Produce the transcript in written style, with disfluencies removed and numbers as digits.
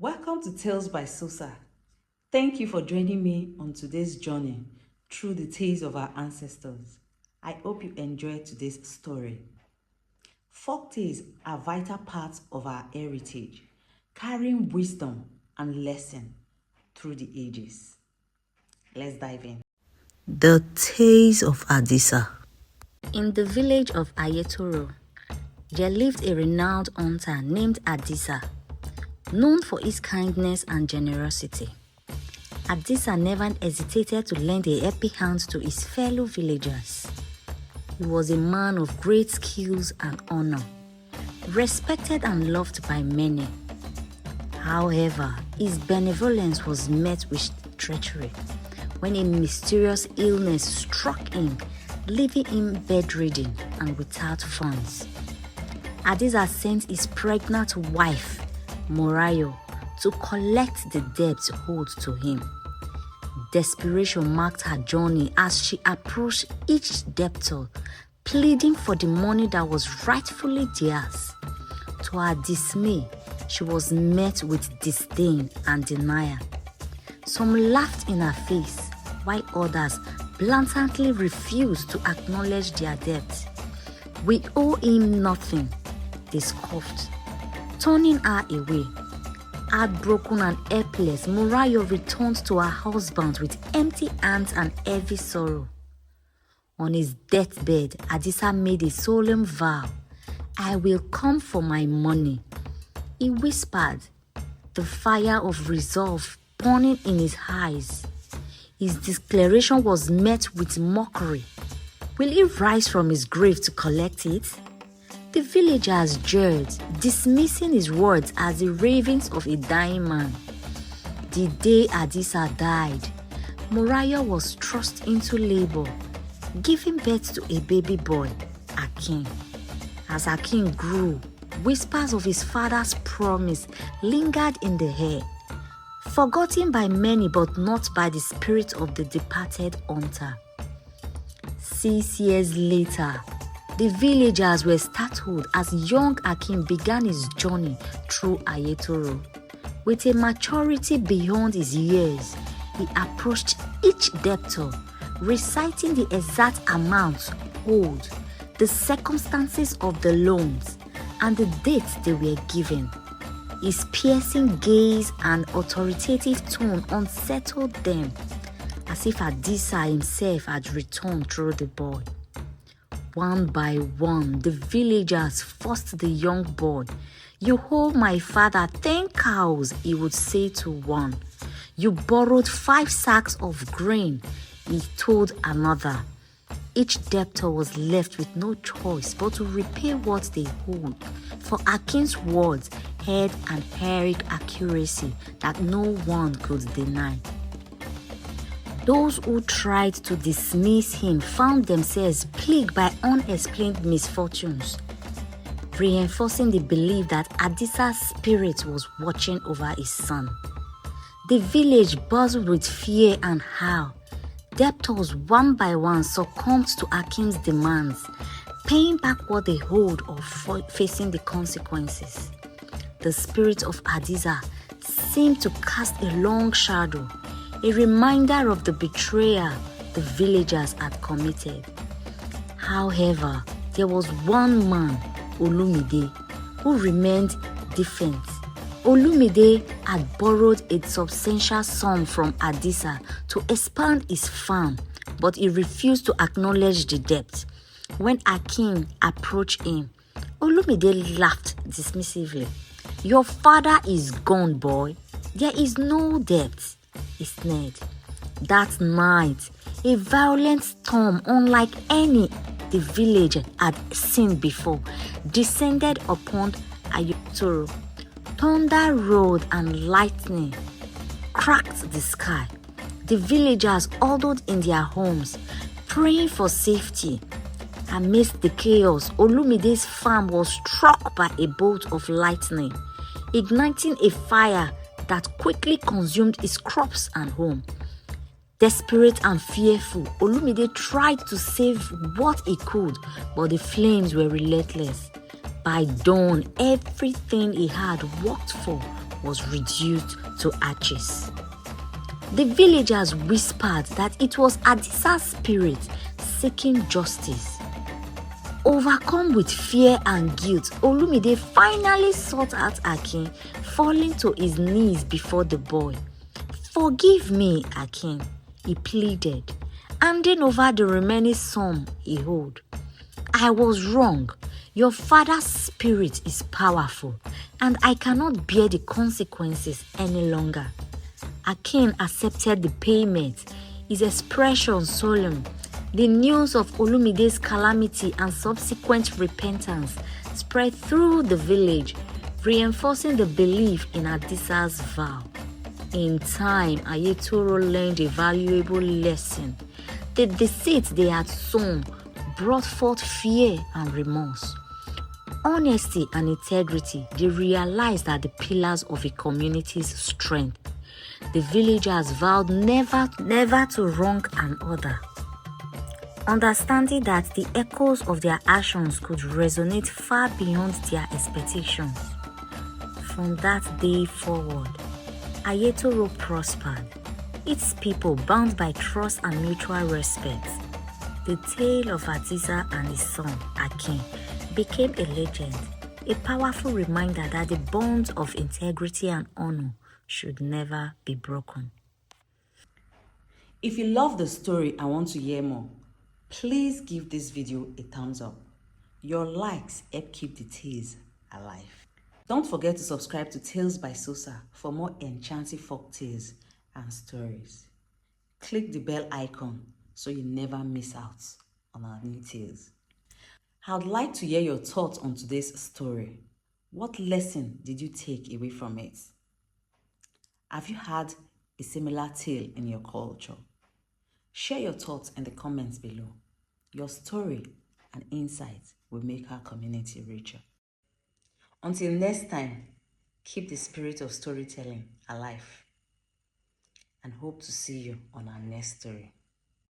Welcome to Tales by Sosa. Thank you for joining me on today's journey through the tales of our ancestors. I hope you enjoy today's story. Folktales are vital parts of our heritage, carrying wisdom and lesson through the ages. Let's dive in. The Tales of Adisa. In the village of Aiyetoro, there lived a renowned hunter named Adisa, known for his kindness and generosity. Adisa never hesitated to lend a helping hand to his fellow villagers. He was a man of great skills and honor, respected and loved by many. However, his benevolence was met with treachery when a mysterious illness struck him, leaving him bedridden and without funds. Adisa sent his pregnant wife, Morayo, to collect the debts owed to him. Desperation marked her journey as she approached each debtor, pleading for the money that was rightfully theirs. To her dismay, she was met with disdain and denial. Some laughed in her face, while others blatantly refused to acknowledge their debt. "We owe him nothing," they scoffed, turning her away. Heartbroken and helpless, Morayo returned to her husband with empty hands and heavy sorrow. On his deathbed, Adisa made a solemn vow. "I will come for my money," he whispered, the fire of resolve burning in his eyes. His declaration was met with mockery. Will he rise from his grave to collect it? The villagers jeered, dismissing his words as the ravings of a dying man. The day Adisa died, Morayo was thrust into labor, giving birth to a baby boy, Akin. As Akin grew, whispers of his father's promise lingered in the air, forgotten by many but not by the spirit of the departed hunter. 6 years later, the villagers were startled as young Akin began his journey through Aiyetoro. With a maturity beyond his years, he approached each debtor, reciting the exact amount owed, the circumstances of the loans, and the dates they were given. His piercing gaze and authoritative tone unsettled them, as if Adisa himself had returned through the boy. One by one, the villagers forced the young boy. "You owe my father 10 cows, he would say to one. "You borrowed 5 sacks of grain," he told another. Each debtor was left with no choice but to repay what they owed, for Akin's words had an heroic accuracy that no one could deny. Those who tried to dismiss him found themselves plagued by unexplained misfortunes, reinforcing the belief that Adisa's spirit was watching over his son. The village buzzed with fear and awe. Debtors one by one succumbed to Akin's demands, paying back what they owed or facing the consequences. The spirit of Adisa seemed to cast a long shadow, a reminder of the betrayal the villagers had committed. However, there was one man, Olumide, who remained defiant. Olumide had borrowed a substantial sum from Adisa to expand his farm, but he refused to acknowledge the debt. When Akin approached him, Olumide laughed dismissively. "Your father is gone, boy. There is no debt," he sneered. That night, a violent storm unlike any the village had seen before descended upon Aiyetoro. Thunder rolled and lightning cracked the sky. The villagers huddled in their homes, praying for safety. Amidst the chaos, Olumide's farm was struck by a bolt of lightning, igniting a fire that quickly consumed his crops and home. Desperate and fearful, Olumide tried to save what he could, but the flames were relentless. By dawn, everything he had worked for was reduced to ashes. The villagers whispered that it was Adisa's spirit seeking justice. Overcome with fear and guilt, Olumide finally sought out Akin, falling to his knees before the boy. "Forgive me, Akin," he pleaded, handing over the remaining sum he owed. "I was wrong. Your father's spirit is powerful, and I cannot bear the consequences any longer." Akin accepted the payment, his expression solemn. The news of Olumide's calamity and subsequent repentance spread through the village, reinforcing the belief in Adisa's vow. In time, Aiyetoro learned a valuable lesson. The deceit they had sown brought forth fear and remorse. Honesty and integrity, they realized are the pillars of a community's strength. The villagers vowed never to wrong another, understanding that the echoes of their actions could resonate far beyond their expectations. From that day forward, Aiyetoro prospered, its people bound by trust and mutual respect. The tale of Adisa and his son, Akin, became a legend, a powerful reminder that the bonds of integrity and honor should never be broken. If you love the story and want to hear more, please give this video a thumbs up. Your likes help keep the tales alive. Don't forget to subscribe to Tales by Sosa for more enchanting folk tales and stories. Click the bell icon so you never miss out on our new tales. I would like to hear your thoughts on today's story. What lesson did you take away from it? Have you had a similar tale in your culture? Share your thoughts in the comments below. Your story and insights will make our community richer. Until next time, keep the spirit of storytelling alive and hope to see you on our next story.